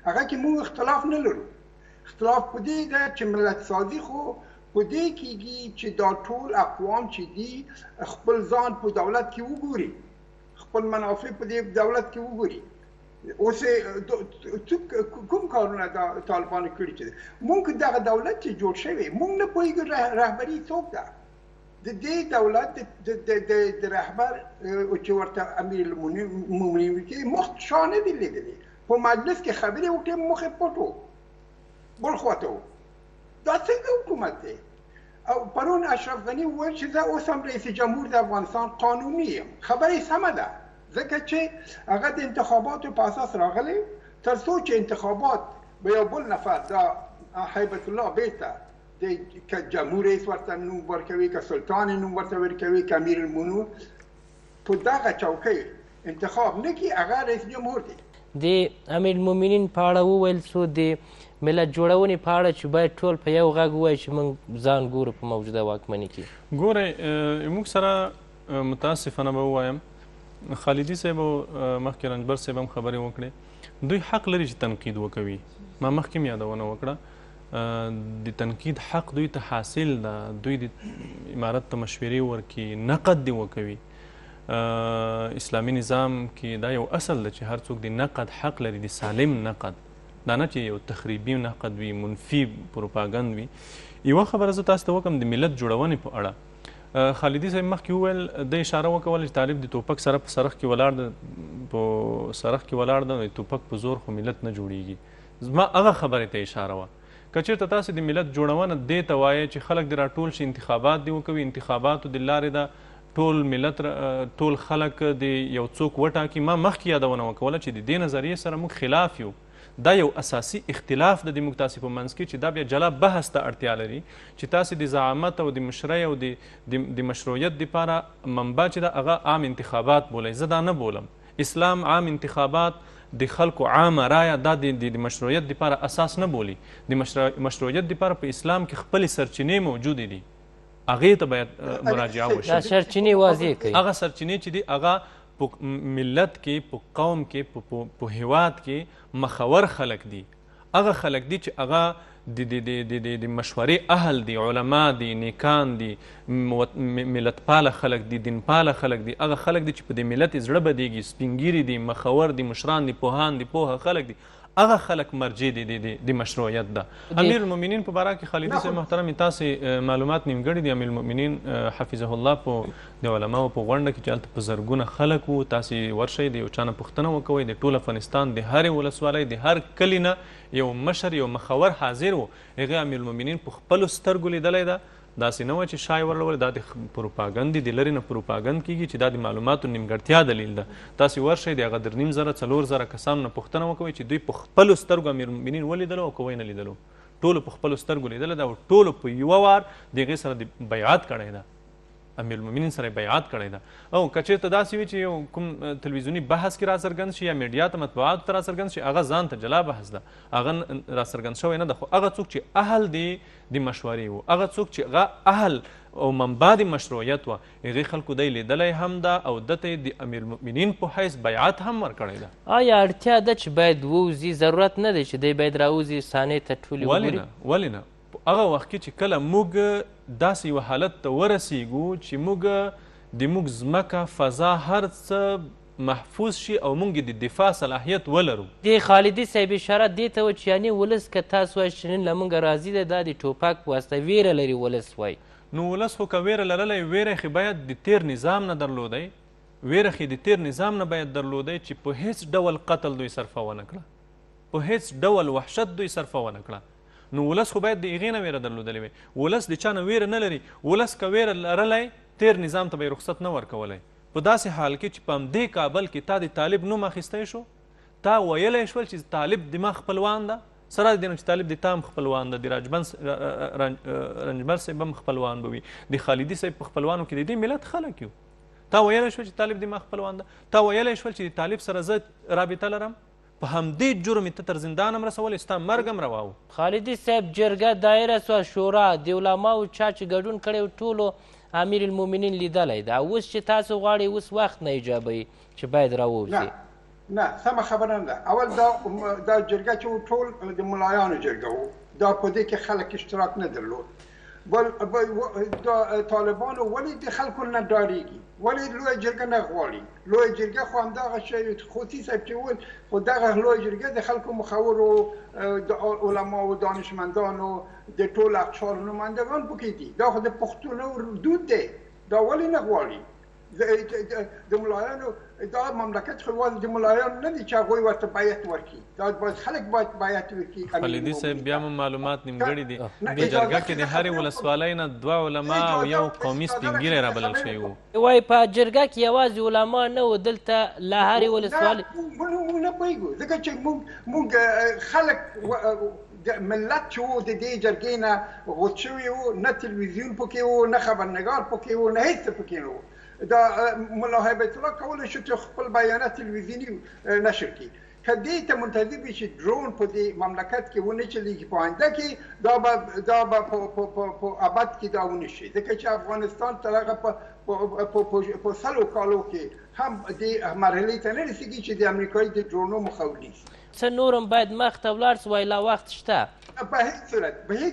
S2: هغه کې موږ اختلاف نه لرو. اختلاف په دې ده چې ملت سازي خو په دې کېږي چې دا ټول اقوام چې دي خپل ځان په دولت کې وګوري، خپل منافع په دې دولت کې وګوري. اوس کوم کارونه دا طالبانو کړي چې موږ دغه دولت چې جوړ شوی، موږ نه پوهېږو رهبري څوک ده. د دې دولت د رهبر چې ورته امیر المؤمنین کې مخ شا نه دي لیدلي، په مجلس کې خبرې وکړې، مخ یې پټ و، بل خواته و. دا څنګه حکومت دی؟ او پرون اشرف غني وویل چې زه اوس هم رئیس جمهور د افغانستان قانوني یم. خبرې سمه ده، ځکه چې هغه د انتخاباتو په اساس راغلی، تر څو چې انتخابات به یو بل نفر، دا هیبت الله بیرته که جمهور رئیس ورته نوم ورکوي، که سلطان نوم ورته ورکوي، که امیر المؤمنین، په دغه چوکۍ انتخاب نه کړي، هغه رئیس جمهور دی.
S1: د امیر المؤمنین په اړه وویل څو د ملت جوړونې په اړه چې باید ټول په یو غږ ووایي چې موږ ځان ګورو په موجوده واکمني کې.
S3: ګورئ، موږ سره متاسفانه به ووایم، خالدي صاحب او مخکې رنجبر صاحب هم خبرې وکړې، دوی حق لري چې تنقید وکوي. ما مخکې هم یادونه وکړه، د تنقید حق دوی ته حاصل ده، دوی د امارت ته مشورې ورکړي، نقد دې وکوي. اسلامي نظام کې دا یو اصل ده چې هر څوک د نقد حق لري، د سالم نقد، دا نه چې یو تخریبي نقد وي، منفي پروپاګند وي. یوه خبره زه تاسو ته وکړم د ملت جوړونې په اړه. خالدي صاحب مخکې وویل، د اشاره وکوله چې طالب د ټوپک سره په سرخ کې ولاړ ده، په سرخ کې ولاړ ده، نو د ټوپک په زور خو ملت نه جوړیږي. زما هغه خبرې ته اشاره وه. که چېرته تاسې د ملت جوړونه دې ته وایئ چې خلک دې راټول شي، انتخابات دې وکوي، انتخاباتو د لارې ده ټول ملت ټول خلک د یو څوک وټاکي. ما مخکې یادونه وکوله چې د دې نظریې سره موږ خلاف یو. دا یو اساسي اختلاف د موږ تاسې په منځ کې چې دا بیا جلا بحث ته اړتیا لري چې تاسې د زعامت او د مشرۍ او د مشروعیت دپاره منبع چې ده هغه عام انتخابات بولئ. زه دا نه بولم. اسلام عام انتخابات د خلکو عامه رایه دا د مشروعیت دپاره اساس نه بولي. د مشروعیت دپاره په اسلام کې خپلې سرچینې موجودې دي، هغې ته باید مراجعه وشي.
S1: دا سرچینې واضح کوي.
S3: هغه سرچینې چې دي هغه په ملت کې، په قوم کې، په هیواد کې مخور خلک دي. هغه خلک دي چې هغه د مشورې اهل دي، علما دي، نیکان دي، ملت پاله خلک دي، دین پاله خلک دي. هغه خلک دي چې په دې ملت زړه بدیږي، سپینګیري دي، مخور دي، مشران دي، پوهان دي، پوهه خلک دي. هغه خلک مرجع دي د مشروعیت ده. امیر المؤمنین په باره کې خالدي صاحب محترم تاسې معلومات نیمګړي دي. امیر المؤمنین حفظه الله په د علماو په غونډه کې چې هلته په زرګونه خلک وو، تاسې ورشئ د یو چا نه پوښتنه وکوئ. د ټول افغانستان د هرې ولسوالۍ د هر کلي نه یو مشر، یو مخور حاضر و. هغې امیر المؤمنین په خپلو سترګو لیدلی ده. داسې نه وه چې شای ورلول. دا د پروپاګند دي، د لرې نه پروپاګند کېږي چې دا د معلوماتو نیمګړتیا دلیل ده. تاسې ورشئ د هغه 3.5 4 زره کسانو نه پوښتنه وکوئ چې دوی په خپلو سترګو امیر المؤمنین ولیدلو او که ویې نه لیدلو. ټولو په خپلو سترګو لیدلی ده او ټولو په یوه وار د هغې سره د بیعت کړی ده، امیر المؤمنین سره بیعت کړی ده. او که چېرته داسې وي چې یو کوم تلویزیوني بحث کې راڅرګند شي یا میډیا ته مطبوعاتو ته راڅرګند شي، هغه ځان ته جلا بحث ده، هغه راڅرګند شوی نه ده. خو هغه څوک چې اهل دی د مشورې و، هغه څوک چې هغه اهل او منبع د مشروعیت وه، هغې خلکو دی لیدلی هم ده او دته د امیر المؤمنین په حیث بیعت هم ورکړی ده.
S1: آیا اړتیا ده چې باید ووځي؟ ضرورت نه دی چې دی باید راوځي صحنې ته ټولې وګوري؟
S3: ولې نه؟ هغه وخت کې چې کله موږ داسې یو حالت ته ورسیږو چې موږ د موږ ځمکه فضا هر څه محفوظ شي او موږ د دفاع صلاحیت ولرو.
S1: د خالدي صاحب اشاره دې ته و چې یعنې ولس که تاسو وایئ چې نن له موږ راضي ده، دا د ټوپک په واسطه ویره لري ولس وایي.
S3: نو ولس خو که ویره لرلی، ویره خې باید د تیر نظام نه درلودی. ویره خې د تیر نظام نه باید درلودی چې په هیڅ ډول قتل دوی صرفه ونه کړه، په هیڅ ډول وحشت دوی صرفه ونه کړه. نو ولس خو باید د هغې نه ویره درلودلې وي. ولس د چا نه ویره نه لري. ولس که ویره لرلی، تیر نظام ته به یې رخصت نه ورکولی. په داسې حال کې چې په همدې کابل کې تا د طالب نوم اخیستی شو، تا ویلی شول چې طالب د ما خپلوان ده، سره د دې نه چې طالب د تا هم خپلوان ده، د رنجبر صاحب هم خپلوان به وي، د خالدي صاحب په خپلوانو کې د دې ملت خلک یو. تا ویلی شول چې طالب د ما خپلوان ده، تا ویلی شول چې د طالب سره زه رابطه لرم، په همدې جرم ته تر زندان هم رسولی، ستا مرګ هم روا و.
S1: خالدي صاحب جرګه دایره سوه، شورا د علماو چا چې ګډون کړی ټولو امیر المؤمنین لیدلی ده. اوس چې تاسو غواړئ اوس وخت نه ایجابوي چې باید راووځي؟
S2: نه سمه خبره نه ده. اول دا جرګه چې ټول د ملایانو جرګه و، دا په دې کې خلک اشتراک نه درلود. طالبانو ولې د خلکو نه ډارېږي؟ ولې لویه جرګه نه غواړي؟ لویه جرګه خو همدغه شی خوطي صاحب چې وویل، خو دغه لویه جرګه د خلکو مخورو، د علماو، دانشمندانو، د ټول اقشارو نمایندګان پکې دي. دا خو د پښتونو دود دی. دا ولې نه غواړي؟ د ملایانو دا مملکت خو یوازې د ملایانو نه دي چې هغوی ورته بیعت ورکړي. دا باید خلک باید بیعت ورکړي.
S3: خالدي صاحب بیا هم معلومات نیمګړي دي. د جرګه کې د هرې ولسوالۍ نه 2 علما او یو قومي سپین ږیری رابلل شوي وو.
S1: وایي په جرګه کې یوازې علما نه وو، دلته له هرې ولسوالۍ
S2: موږ نه پوهېږو، ځکه چې موږ خلک ملت چې وو د دې جرګې نه غوت شوي وو، نه تلویزیون پکې وو، نه خبرنګار پکې وو، نه هېڅ پکې نه وو. دا ملا هیبت الله کولی شو چې خپل بیانات تلویزیوني نشر کړي. که دې ته منتظر وي چې درون په دې مملکت کې ونه چلېږي په آینده کې، دا به په ابد کې دا ونه شي، ځکه چې افغانستان تر هغه په 100 کالو کې هم دې مرحلې ته نه رسېږي چې د امریکایي د ډرونو مخاولي شي.
S1: څه نور هم باید مخ ته ولاړ سو؟ وایي لا وخت شته.
S2: په هیڅ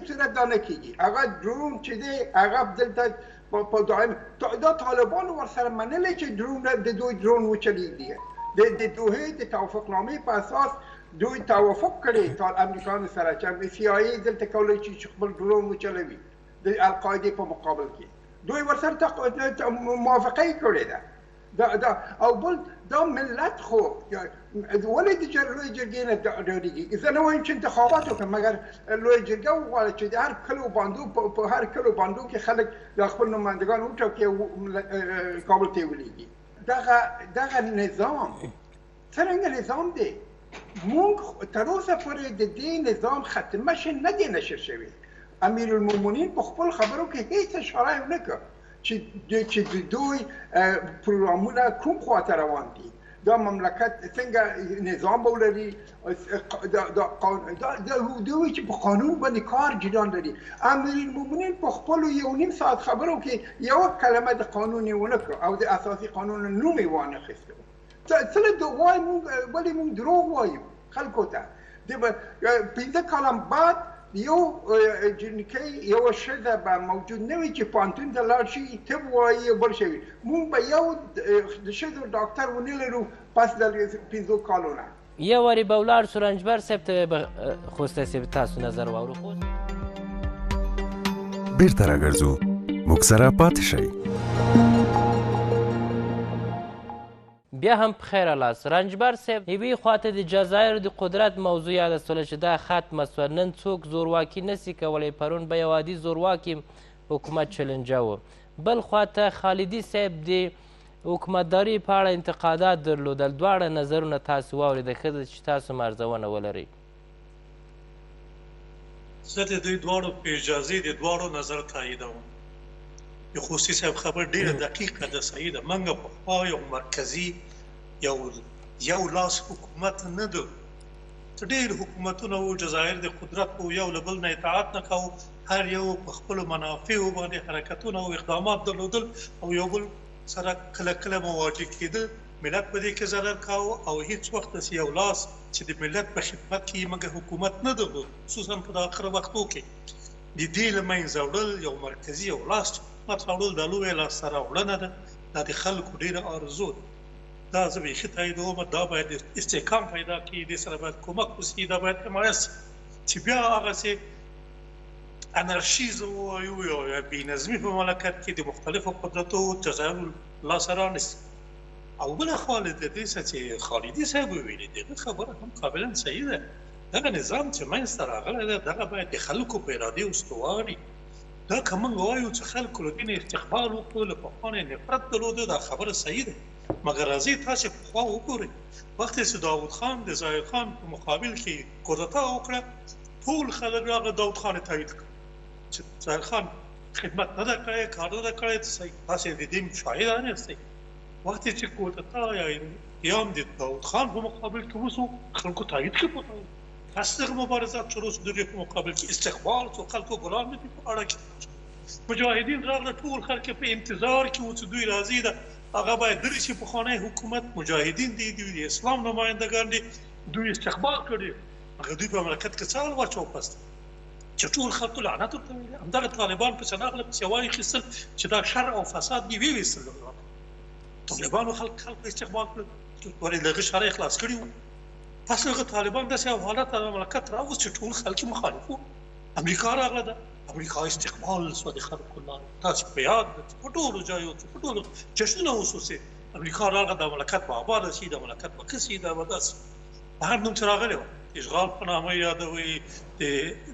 S2: صورت دا نه کېږي. هغه ډرون چې دی هغه دلته په دائم دا طالبانو ورسره منلی چې درون د دوی درون وچلېږي. د دوحې د توافقنامې په اساس دوی توافق کړی امریکایانو سره چې CIA دلته کولی شي چې خپل درون وچلوي د القاعدې په مقابل کې. دوی ورسره موافقه یې کړې ده. او بل دا ملت خو ولې د لوی جرګې نه ډارېږي؟ زه نه وایم چې انتخابات وکړم، مګر لوی جرګه وغواړي چې د هر کلو باندو په هر کلو باندو کې خلک د خپل نمایندګان وټاکي او کابل ته یې ولیږي. دغه نظام څرنګه نظام دی؟ موږ تر اوسه پورې د دې نظام ختمش نه دی نشر شوی. امیرالمؤمنین په خپل خبرو کې هیڅ اشاره ونه کړه چې د دوی پروګرامونه کوم خواته روان دي. دا مملکت څنګه نظام به ولري، دوی چې په قانون باندې کار جریان لري. امیرالمؤمنین په خپلو 1.5 ساعت خبرو کې یوه کلمه د قانون یې ونه کړه او د اساسي قانون نوم یې وانخیسته. څه وایي موږ ولې موږ دروغ وایو خلکو ته؟ د 15 کاله بعد یو جنکۍ یوه ښځه به موجود نه وي چې پوهنتون ته لاړ شي طب وایي بل شی وي. موږ به یو د ښځو ډاکټر ونه لرو پس د 15 کالو نه.
S1: یو وارې به ولاړ شو رنجبر صاحب ته به خوستی صاحب تاسو نظر واورو.
S5: بیرته راګرځو، موږ سره پاتې شئ.
S1: بیا هم په خیره لاس. رنجبر صاحب یوې خواته د جزایرو د قدرت موضوع یاده سوله چې دا ختمه سوه. نن څوک زورواکي نسي کولی. پرون به یو عادي زورواکي حکومت چلنجاوه. بل خواته خالدي صاحب د حکومتداري په اړه انتقادات درلودل. دواړه نظرونه تاسو واورېده. ښه ده چې تاسو مرزونه ولرئ.
S4: زه د دوی دواړو په اجازې د دواړو نظر تاییدوم. د خوستي صاحب خبر ډېره دقیقه ده، صحیح ده. موږ پخوا یو مرکزي یو لاس حکومت نه ده. ډېر حکومتونه وو، جزایر د قدرت وو، یو له بل نه اطاعت نه کوو، هر یو په خپلو منافعو باندې حرکتونه او اقدامات درلودل او یو بل سره کله کله مواجه کېدل. ملت په دې کې ضرر کاوه او هیڅ وخت داسې یو لاس چې د ملت په خدمت کې موږ حکومت نه درلود، خصوصا په آخره وختو کې. د دې له منځه وړل یو مرکزي یو لاس حکومت راوړل دا لویه لاسته راوړنه ده. دا د خلکو ډېره آرزو ده. دا زه بیخي تاییدوم. دا باید استحکام پیدا کړي، دې سره باید کومک وسي، دا باید حمایت سي چې بیا هغسې انارشیزم ووایو یا بېنظمي په مملکت کې د مختلفو قدرتو جزایرو لاسه رانیسي. او بله خوا له د دې څه چې خالدي صاحب وویلې د هغه خبره هم قابلا صحیح ده. دغه نظام چې منځته راغلی ده دغه باید د خلکو په ارادې استوار وي. دا که موږ وایو چې خلکو له دې نه استقبال وکړو، له پخوا نه نفرت درلوده، دا خبره صحیح ده. مګر راځئ تاسې پخوا وګورئ، وخت چې داود خان د ظاهر خان په مقابل کې کودتا وکړه، ټول خلک راغله داود خان یې تایید کړ چې ظاهر خان خدمت نه ده کړی، کار نه ده کړی. تاسې د دې شاهدان یاستئ. وخت چې کودتا یا قیام د داود خان په مقابل کې وسو، خلکو تایید کړ. پس دغه مبارزات شروع شو، د دې په مقابل کې استقبال شو، خلکو ګلان دي په اړه کې مجاهدین راغله، ټول خلک په انتظار کې وو چې دوی راځي. ده هغه باید درشي پخوانی حکومت مجاهدین دي، د اسلام نمایندګان دي، دوی استقبال کړي. هغه دوی په مملکت کې څه حال واچو پس چې ټول خلکو لعنت ورته ویلي. همدغه طالبان پسې راغله، پسې واخیستل چې دا شر او فساد دي، ویې ویستل. طالبانو خلکو استقبال کړل، ولې د هغه شر یې خلاص کړي وو. پس هغه طالبان داسې یو حالت د مملکت راوست چې ټول خلک مخالف وو. امریکا راغله، ده امریکا استقبال سو د خلکو لاره. تاسې په یاد ده چې په ټولو ځایو کې په ټولو جشنونه وسوسې امریکا راغله، د مملکت به آباده سي، د مملکت به ښه سي، دا به داسې په هر نوم چې راغلی وه. اشغال په نامه یادوئ، د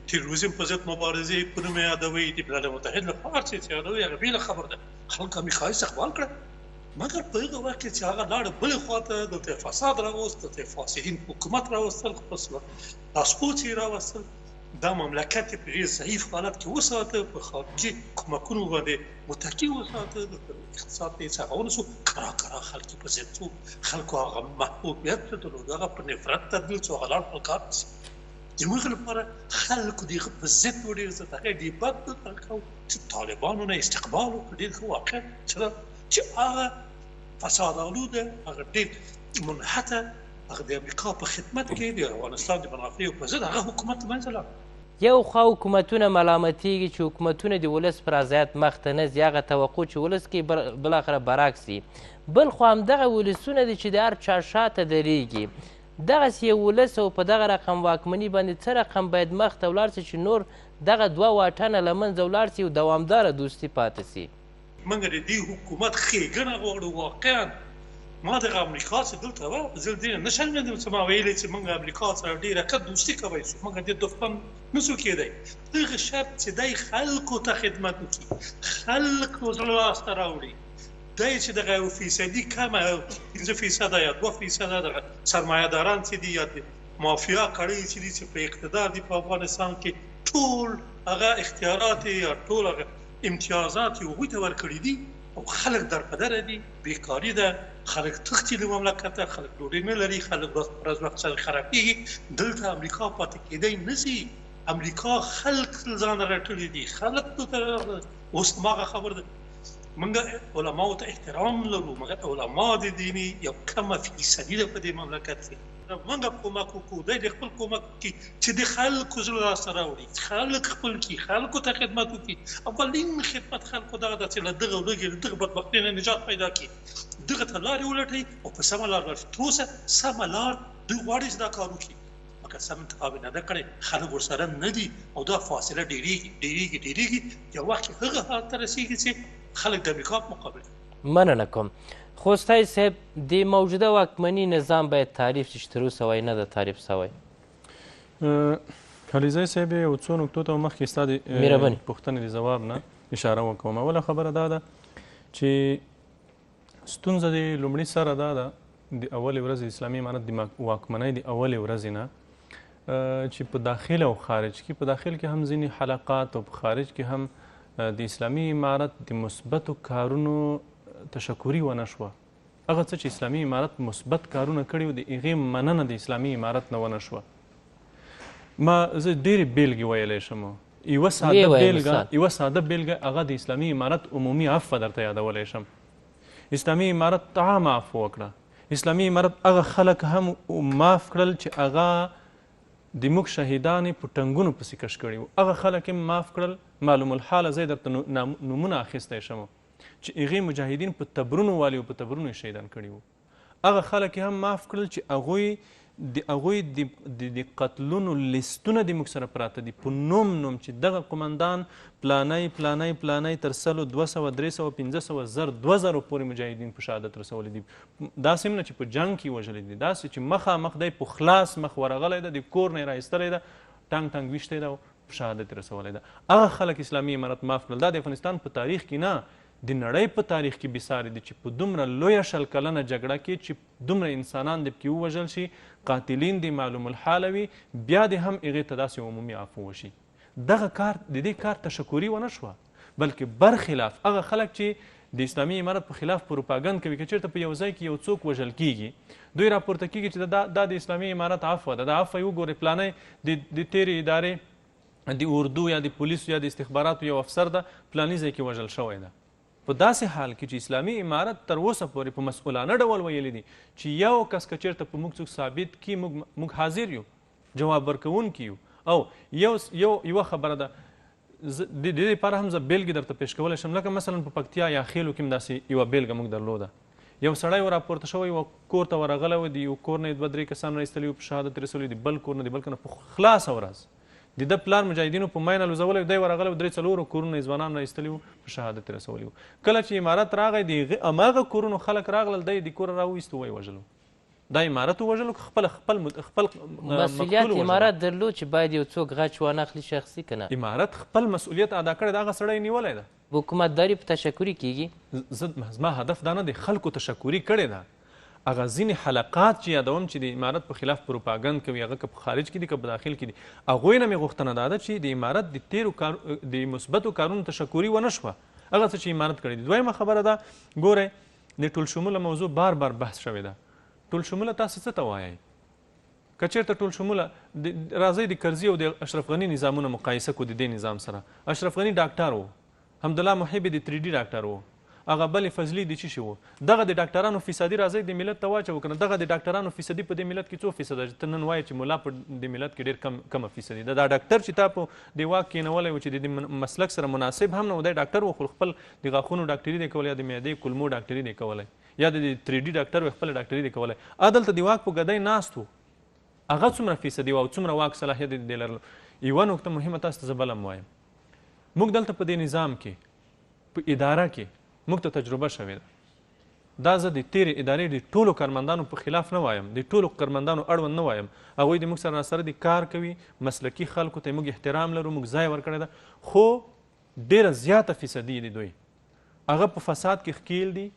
S4: تیروریزم په ضد مبارزې په نوم یادوئ، د ملل متحد لپاره هر څه چې یادوئ، هغه بېله خبره ده. خلک امریکا استقبال کړه. مګر په هغه وخت کې چې هغه لاړه بلې خواته، دلته فساد راوست، دلته فاسدین حکومت راوستل، لاسپوڅي یې راوستل. دا مملکت په ډېر ضعیف حالت کې وساته، په خارجي کومکونو باندې متکي وساته. د اقتصاد ته یې څه هغه ونسو، کرا خلک یې په ضد شو. خلکو هغه محبوبیت درلود، هغه په نفرت تبدیل شو، هغه لاړ خپل کار پسې. د هغه لپاره خلکو د هغه په ضد و ډېر زیات هغه ډیبټ وکړ چې طالبانو نه استقبال وکړ. ډېر ښه واقع چې هغه فساد آلوده، هغه ډېر منحته، هغه د امریکا په خدمت کې د افغانستان د منافعو په ضد هغه حکومت له منځه لاړ.
S1: یو خوا حکومتونه ملامتېږي چې حکومتونه د ولس پر رضایت مخته نه ځي، هغه توقع چې ولس کې بالاخره برعکس وي. بل خوا همدغه ولسونه دي چې د هر چا شاته درېږي. دغسې یو ولس او په دغه رقم واکمني باندې څه رقم باید مخته ولاړ سي چې نور دغه دوه واټنه له منځه ولاړ سي او دوامداره دوستي پاتې سي.
S4: موږ د دې حکومت ښېګڼه غواړو، واقعا ما دغه امریکا چې دلته وه زه دې نه شرمېدم چې ما ویلې چې موږ امریکا سره ډېره ښه دوستي کوی شو موږ دې دښمن نه شو کېدی دغه شرط چې دی خلکو ته خدمت وکړي خلکو زړه لاسته راوړي دی چې دغه 1% کمه 5% یا 2% دغه سرمایه‌داران چې دي یا مافیا کړي چې دي چې په اقتدار دي په افغانستان کې ټول هغه اختیارات یا ټول هغه امتیازات یې هغوی ته ورکړي دي او خلک درپدره دي بیکاري ده خلک تښتي له مملکته خلک ډوډۍ نه لري خلک ورځ په ورځ وخت سره خرابېږي دلته امریکا پاتې کېدی نه شي امریکا خلک ځان راټولي دي خلک ته اوس هماغه خبر ده موږ علماو ته احترام لرو مګر علما د دیني یو کمه فیصدي ده په دې مملکت کې موږ کومک وکړو دی د خپل کومک کې چې د خلکو زړه لاسته راوړي خلک خپل کړي خلکو ته خدمت وکړي اولین خدمت خلکو دغه ده چې له دغه لږې دغه بدبختۍ نه نجات پیدا کړي دغه ته لارې ولټوي او په سمه لار لاړ شي تر اوسه سمه لار دوی غواړي چې دا کار وکړي مګر سم انتخاب یې نه ده کړی خلک ورسره نه دي او دا فاصله ډېرېږي یو وخت هغه حالت ته رسېږي چې خلک د امریکا په مقابل
S1: مننه کوم خوستی صاحب د موجوده واکمني نظام باید تعریف شي چې تر اوسه وایي نه ده تعریف سوی
S3: علیزی صاحب یو څو نکتو ته مخکې ستا د پوښتنې د ځواب نه اشاره وکړم اوله خبره دا ده چې ستونزه د لومړي سره دا ده د اولې ورځې د اسلامي امارت د واکمنۍ د اولې ورځې نه چې په داخل او خارج کې په داخل کې هم ځینې حلقات او په خارج کې هم د اسلامي امارت د مثبتو کارونو تشکري ونه شوه هغه څه چې اسلامي امارت مثبت کارونه کړي وو د هغې مننه د اسلامي امارت نه ونه شوه ما زه ډېرې بیلګې ویلی شم یوه ساده بیلګه هغه د اسلامي امارت عمومي عفو درته یادولی شم اسلامي امارت عام عفو وکړه اسلامي امارت هغه خلک هم معاف کړل چې هغه د موږ شهیدانې په ټنګونو پسې کش کړي وو هغه خلک هم معاف کړل معلوم الحاله زه درته نومونه اخیستی شم چې هغې مجاهدین په تبرونو والي او په تبرونو یې شهیدان کړي وو هغه خلک یې هم معاف کړل چې هغوی د قتلونو لیستونه د موږ سره پراته دي په نوم چې دغه قمندان پلانی تر 100 200 300 500 زر 2000 پورې مجاهدین په شهادت رسولی دي داسې هم نه چې په جنګ کې وژلي دي داسې چې مخامخ دی په خلاص مخ ورغلی ده د کور نه یې رایستلی ده ټانګ ویشتی ده او په شهادت رسولی ده هغه خلک اسلامي امارت معاف کړل دا د افغانستان په تاریخ کې نه د نړۍ په تاریخ کې بېساري دي چې په دومره لویه 100 کلنه جګړه کې چې دومره انسانان د پکې ووژل شي قاتلین دي معلوم الحاله وي بیا د هم هغې ته داسې عمومي عفو وشي دغه کار د دې کار تشکري ونه شوه بلکې برخلاف هغه خلک چې د اسلامي امارت په خلاف پروپاګند کوي که چېرته په یو ځای کې یو څوک وژل کیږي دوی راپورته کیږي چې دا د اسلامي امارت عفو ده دا عفو یې وګورئ پلانی د تیرې ادارې د اردو یا د پولیسو یا د استخباراتو یو افسر ده پلاني ځای کې وژل شوی ده په داسې حال کې چې اسلامي امارت تر اوسه پورې په مسؤلانه ډول ویلی دي چې یو کس که چېرته په موږ څوک ثابت کړي موږ حاضر یو جواب ورکوونکي یو او یوه خبره ده د دې لپاره هم زه بیلګې درته پیش کولی شم لکه مثلا په پکتیا یا خیلو کې هم داسې یوه بیلګه موږ درلوده یو سړی راپورته شوی و کور ته ورغلی و د یو کور نه 2-3 کسان رایستلي وو په شهادت رسولي د بل کور نه د بل کنه په خلاصه ورځ د ده پلار مجاهدینو په ماین الوزولی دی ورغلی 3-4 کورونه ځوانان رایستلي وو په شهادت رسولي وو کله چې امارت راغی د هماغه کورونو خلک راغلل دی د کوره راویستو ویې وژلو دا امارت ووژلو خپل
S1: مسؤلیت امارت درلود چې باید یو څوک غچ وانخلي شخصي کنه
S3: امارت خپل مسؤلیت ادا کړی د هغه سړی نیولی ده
S1: حکومتداري په تشکري کیږي
S3: زما هدف دا نه دی خلکو تشکري کړې ده هغه ځینې حلقات چې یادوم چې د امارت په خلاف پروپاګند کوي هغه که په خارج کې دي که په داخل کې دي هغوی نه مې غوښتنه دا ده چې د امارت د تیرو د مثبتو کارونو تشکري ونه شوه هغه څه چې امارت کړی دي دویمه خبره ده ګورئ د ټول شموله موضوع بار بحث شوې ده ټول شموله تاسو څه ته وایئ که چېرته ټول شموله راځئ د کرزي او د اشرف غني نظامونه مقایسه کړو د دې نظام سره اشرف غني ډاکټر و حمدالله محبي د 3D ډاکټر و هغه بل فضلي د څه شي و دغه د ډاکټرانو فیصدي راځي د ملت ته واچوو که نه دغه د ډاکټرانو فیصدي په دې ملت کې څو فیصده ته نن وایي چې ملا په د ملت کې ډېر کمه فیصدي ده دا ډاکټر چې تا په د واک کېنولی و چې د مسلک سره مناسب هم نه و دی ډاکټر و خو خپل د غاښونو ډاکټري دی کولی یا د معدې کولمو ډاکټري دی کولی یا د 3D ډاکټر و خپل ډاکټري دی کولی دلته د واک په ګدۍ ناست و هغه څومره فیصدي و او څومره واک صلاحیت یې لرلو یوه نکته مهمه تاسو ته زه بله هم وایم موږ دلته په دې نظام کې په اداره کې موږ ته تجربه شوې ده دا زه د تېرې ادارې د ټولو کارمندانو په خلاف نه وایم، د ټولو کارمندانو اړوند نه وایم. هغوی د موږ سره راسره دي، کار کوي، مسلکي خلکو ته موږ احترام لرو، موږ ځای ورکړی ده، خو ډېره زیاته فیصدي د دوی هغه په فساد کې ښکیل دي،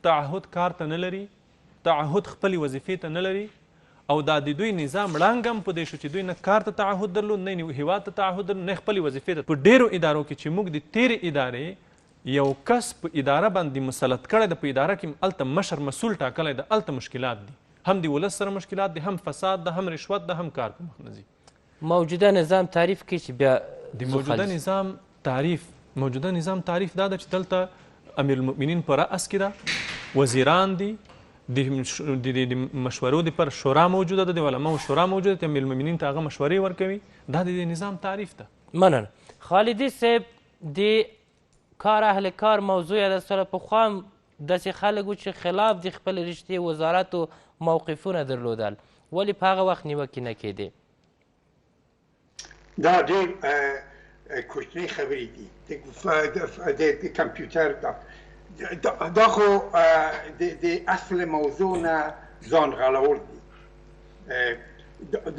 S3: تعهد کار ته نه لري، تعهد خپلې وظیفې ته نه لري، او دا د دوی نظام ړنګ هم په دې شو چې دوی نه کار ته تعهد درلود، نه هېواد ته تعهد درلود، نه خپلې وظیفې ته. په ډېرو ادارو کې چې موږ د تېرې ادارې یو کس په اداره باندې مسلط کړی ده، په اداره کې هلته مشر مسؤل ټاکلی ده، هلته مشکلات دي، هم د ولس سره مشکلات دي، هم فساد ده، هم رشوت ده، هم کار په مخ نه ځي.
S1: موجوده نظام تعریف کړي چې بیا
S3: د موجوده نظام تعریف دا ده چې دلته امیر المؤمنین په رأس کې ده، وزیران دي، د مشورو دپاره شورا موجوده ده، د علماو شورا موجوده ده، امیر المؤمنین ته هغه مشورې ورکوي. دا د نظام تعریف ده.
S1: مننه. خالدي صاحب، د کار اهل کار موضوع یادستله. پخوا هم داسې خلک وو چې خلاف د خپل رشتې وزارتو موقفونه درلودل، ولې په هغه وخت نیوکې نه کېدې؟
S2: دا ډېر کوچنۍ خبرې دي. د کمپیوټر دا خو د اصل موضوع نه ځان غلول دي.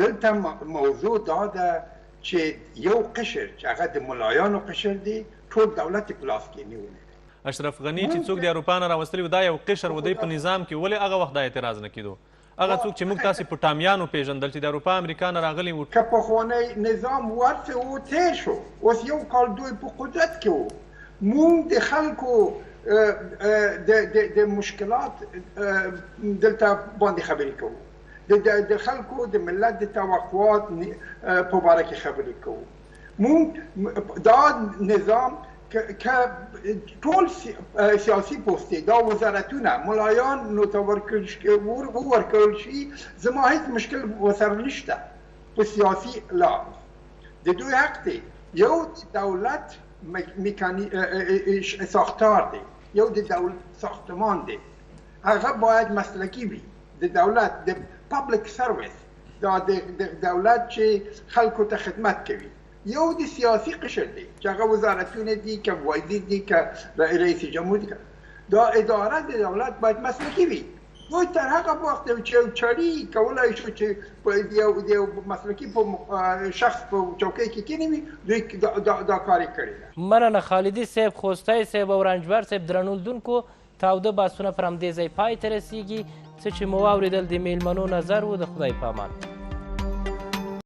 S2: دلته موضوع دا ده چې یو قشر چې هغه د ملایانو قشر دی، ټول دولت په لاس کې نیولی.
S3: اشرف غني چې څوک د اروپا نه راوستلي و، دا یو قشر و، دی په نظام کې ولې هغه وخت دا اعتراض نه کېدو؟ هغه څوک چې موږ تاسې په ټامیانو پېژندل چې د اروپا امریکا نه راغلي وو،
S2: که پخوانی نظام ورته و تیر شو، اوس یو کال دوی په قدرت کې وو، موږ د خلکو د مشکلات دلته باندې خبرې کوو، د خلکو د ملت د توقعات په باره کې خبرې کوو. مونږ دا نظام که ټول سیاسي پوستې دا وزارتونه ملایان نو ته ورکړل شي، زما هیڅ مشکل ورسره نشته په سیاسي لحاظ. د دوی حق دی. یو دولت ساختار دی، یو د دولت ساختمان دی، هغه باید مسلکی وي. د دولت د پابلیک سرویس، دا د دولت چې خلکو ته خدمت کوي. یو د سیاسي قشر دی چې هغه وزارتونه دي، که وزیر دي، که رئیس جمهور دي. دا اداره د دولت باید مسلکی وي. دوی تر هغه وخت چې چاري کولای شو چې یو مسلکی شخص په چوکۍ کې کینوي، دوی دا کار کړی.
S1: مننه خالدي صاحب، خوستی صاحب او رنجبر صاحب، درنو لیدونکو، تاوده بحثونه پر همدې ځای پای ته رسیږي. څه چې مو واورېدل د میلمنو نظر و. د خدای په امان.